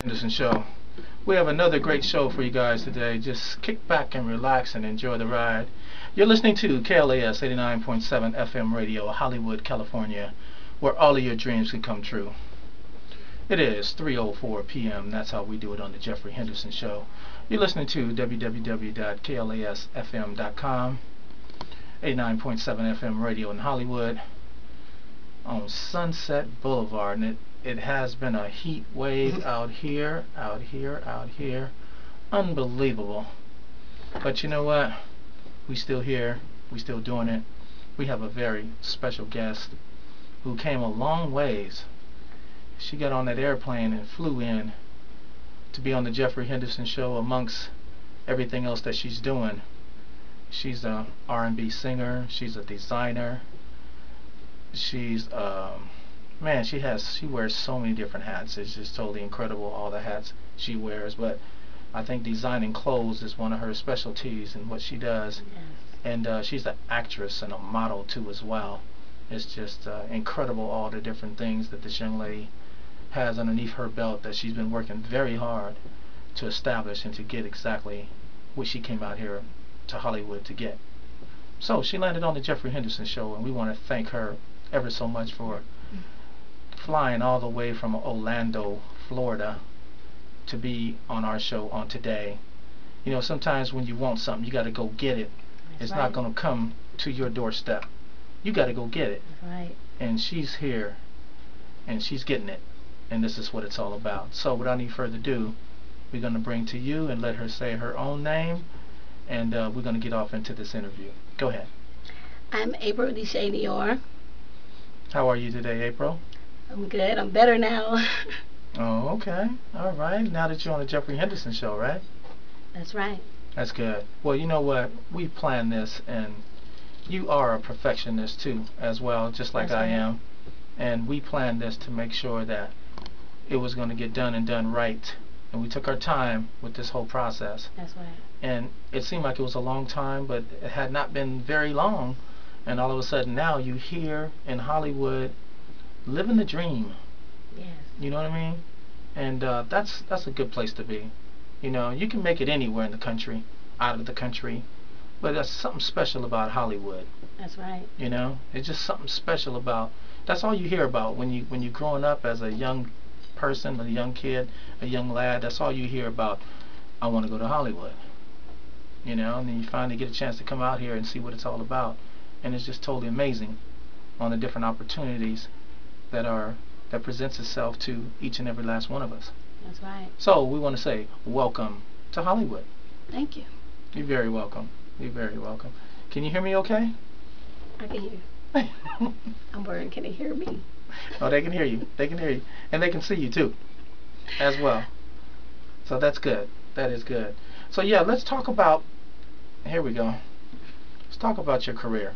Henderson show. We have another great show for you guys today. Just kick back and relax and enjoy the ride. You're listening to KLAS 89.7 FM radio, Hollywood, California, where all of your dreams can come true. It is 3:04 p.m. That's how we do it on the Jeffrey Henderson show. You're listening to www.klasfm.com, 89.7 FM radio in Hollywood, on Sunset Boulevard, and it has been a heat wave out here, unbelievable. But you know what? We still here, we still doing it. We have a very special guest who came a long ways. She got on that airplane and flew in to be on the Jeffrey Henderson show amongst everything else that she's doing. She's a R&B singer, she's a designer, she's man, she wears so many different hats. It's just totally incredible, all the hats she wears. But I think designing clothes is one of her specialties and what she does. Yes. And she's an actress and a model too as well. It's just incredible, all the different things that this young lady has underneath her belt that she's been working very hard to establish and to get exactly what she came out here to Hollywood to get. So she landed on the Jeffrey Henderson show, and we want to thank her ever so much for flying all the way from Orlando, Florida, to be on our show on today. You know, sometimes when you want something, you got to go get it. That's it's right. Not going to come to your doorstep. You got to go get it. That's right. And she's here, and she's getting it, and this is what it's all about. So without any further ado, we're going to bring to you and let her say her own name, and we're going to get off into this interview. Go ahead. I'm April Dior. How are you today, April? I'm good. I'm better now. Oh, okay. All right. Now that you're on the Jeffrey Henderson show, right? That's right. That's good. Well, you know what? We planned this, and you are a perfectionist too, as well, just like I am. And we planned this to make sure that it was going to get done and done right. And we took our time with this whole process. That's right. And it seemed like it was a long time, but it had not been very long. And all of a sudden now you here in Hollywood living the dream. Yes. You know what I mean? And that's a good place to be. You know, you can make it anywhere in the country, out of the country, but there's something special about Hollywood. That's right. You know, it's just something special about. That's all you hear about when you're growing up as a young person, a young kid, a young lad. That's all you hear about. I want to go to Hollywood. You know, and then you finally get a chance to come out here and see what it's all about, and it's just totally amazing on the different opportunities that presents itself to each and every last one of us. That's right. So we want to say welcome to Hollywood. Thank you. You're very welcome. You're very welcome. Can you hear me okay? I can hear you. I'm worried. Can they hear me? Oh, they can hear you. They can hear you. And they can see you too, as well. So that's good. That is good. So yeah, let's talk about, here we go. Let's talk about your career.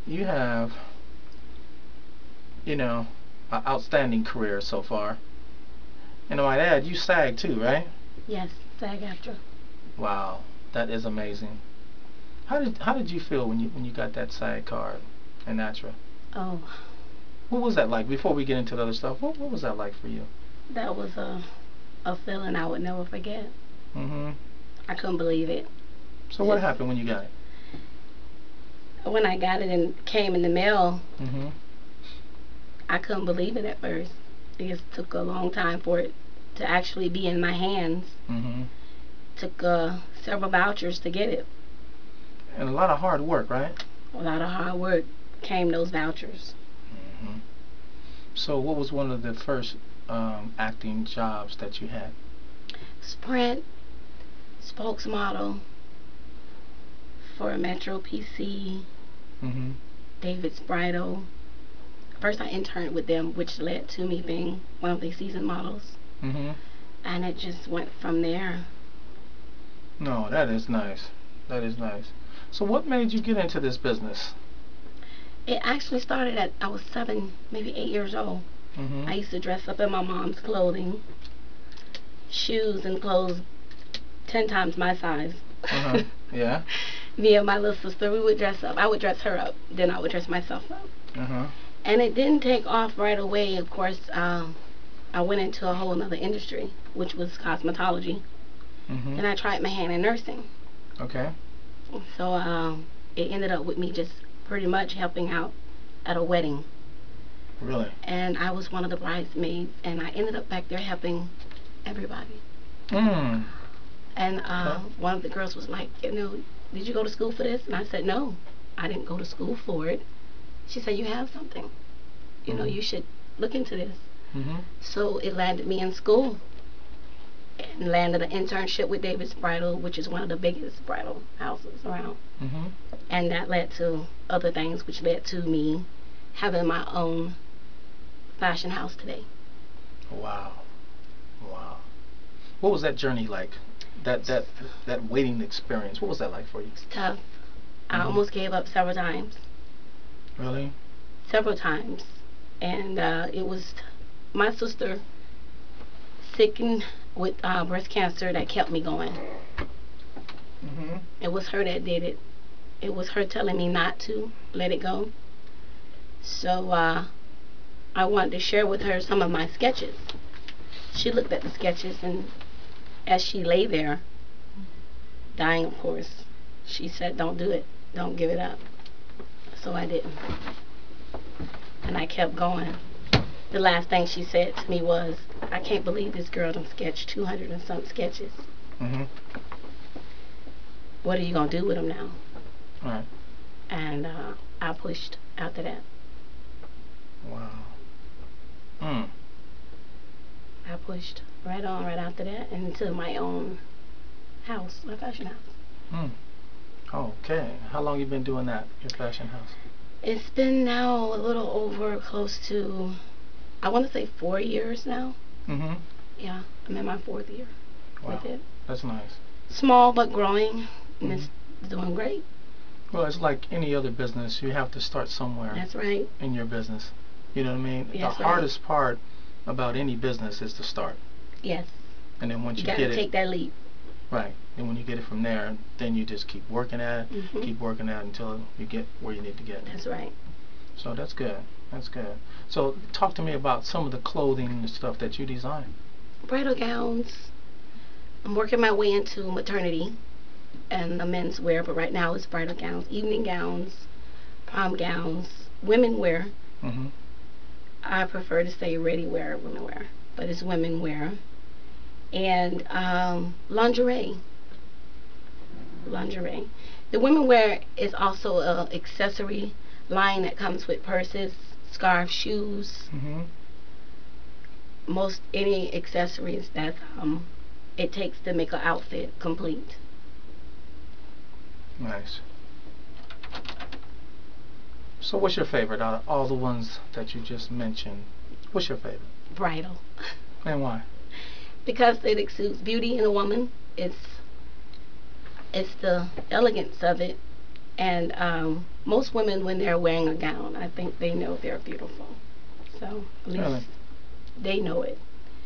You have, you know, an outstanding career so far. And I might add, you SAG too, right? Yes, SAG-AFTRA. Wow, that is amazing. How did you feel when you got that SAG card in AFTRA? Oh. What was that like? Before we get into the other stuff, what was that like for you? That was a feeling I would never forget. Mm-hmm. I couldn't believe it. So what happened when you got it? When I got it and came in the mail, mm-hmm. I couldn't believe it at first. It just took a long time for it to actually be in my hands. Mm-hmm. Took several vouchers to get it. And a lot of hard work, right? A lot of hard work came those vouchers. Mm-hmm. So what was one of the first acting jobs that you had? Sprint, spokesmodel for Metro PC, mm-hmm. David's Bridal. First I interned with them, which led to me being one of the season models. Mm-hmm. And it just went from there. No, that is nice. That is nice. So what made you get into this business? It actually started at, I was 7, maybe 8 years old. Mm-hmm. I used to dress up in my mom's clothing, shoes and clothes 10 times my size. Uh-huh. Yeah. Me and my little sister, we would dress up. I would dress her up, then I would dress myself up. Uh-huh. And it didn't take off right away. Of course, I went into a whole another industry, which was cosmetology, Mhm. and I tried my hand in nursing. Okay. So it ended up with me just pretty much helping out at a wedding. Really? And I was one of the bridesmaids, and I ended up back there helping everybody. Mm. And Okay. one of the girls was like, did you go to school for this? And I said, no, I didn't go to school for it. She said, you have something. Mhm. You should look into this. Mhm. So it landed me in school and landed an internship with David's Bridal, which is one of the biggest bridal houses around. Mhm. And that led to other things, which led to me having my own fashion house today. Wow. Wow. What was that journey like? That waiting experience. What was that like for you? It's tough. I Mhm. almost gave up several times. Really? Several times. And it was my sister sickened with breast cancer that kept me going. Mhm. It was her that did it. It was her telling me not to let it go. So I wanted to share with her some of my sketches. She looked at the sketches, and as she lay there, dying of course, she said, don't do it. Don't give it up. So I didn't. And I kept going. The last thing she said to me was, I can't believe this girl done sketched 200 and some sketches. Mhm. What are you going to do with them now? All right. And I pushed after that. Wow. Mm. I pushed right on right after that into my own house, my fashion house. Mm. Okay. How long you been doing that? Your fashion house? It's been now a little over close to, I want to say 4 years now. Mhm. Yeah, I'm in my 4th year Wow. with it. That's nice. Small but growing, and Mhm. it's doing great. Well, it's like any other business. You have to start somewhere That's right. in your business. You know what I mean? The That's right. hardest part about any business is to start. Yes. And then once You you got get to it, take that leap. right. And when you get it from there, then you just keep working at it, Mhm. keep working at it until you get where you need to get. That's right. So that's good. That's good. So talk to me about some of the clothing and stuff that you design. Bridal gowns. I'm working my way into maternity and the men's wear, but right now it's bridal gowns, evening gowns, prom gowns, women wear. Mhm. I prefer to say ready wear, women wear, but it's women wear. And lingerie. Lingerie. The women wear is also a accessory line that comes with purses, scarves, shoes, Mhm. most any accessories that it takes to make an outfit complete. Nice. So what's your favorite out of all the ones that you just mentioned? What's your favorite? Bridal. And why? Because it exudes beauty in a woman. It's the elegance of it, and most women, when they're wearing a gown, I think they know they're beautiful. So at least Really? they know it.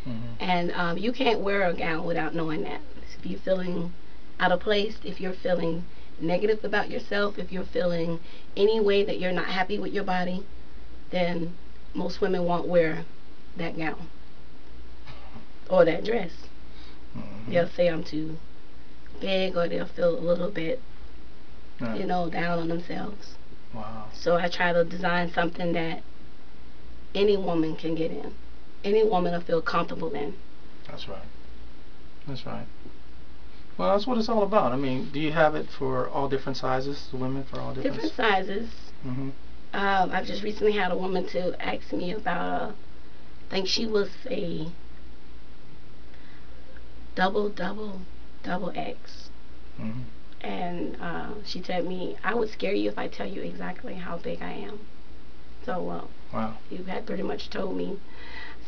Mhm. And you can't wear a gown without knowing that. If you're feeling out of place, if you're feeling negative about yourself, if you're feeling any way that you're not happy with your body, then most women won't wear that gown or that dress. Mhm. They'll say I'm too big, or they'll feel a little bit, Right. down on themselves. Wow. So I try to design something that any woman can get in. Any woman will feel comfortable in. That's right. That's right. Well, that's what it's all about. I mean, do you have it for all different sizes? The women for all different? Different sizes. Mhm. I've just recently had a woman to ask me about, I think she was a double X. Mhm. And she told me, I would scare you if I tell you exactly how big I am. So Wow. you had pretty much told me.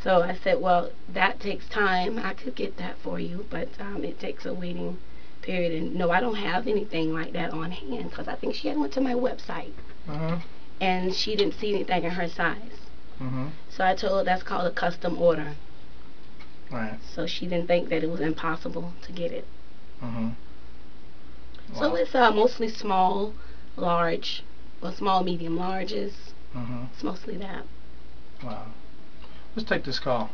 So I said, well, that takes time. I could get that for you, but it takes a waiting period. And no, I don't have anything like that on hand, because I think she had went to my website Mhm. and she didn't see anything in her size. Mhm. So I told her that's called a custom order. Right. So she didn't think that it was impossible to get it. Mhm. So Wow. it's mostly small, large, or small, medium, larges. Mhm. It's mostly that. Wow. Let's take this call.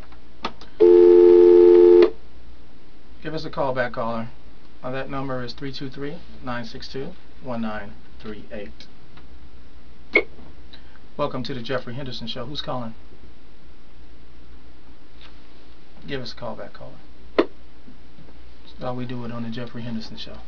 us a call back, caller. That number is 323-962-1938. Welcome to the Jeffrey Henderson Show. Who's calling? Give us a call back, caller. That's how we do it on the Jeffrey Henderson Show.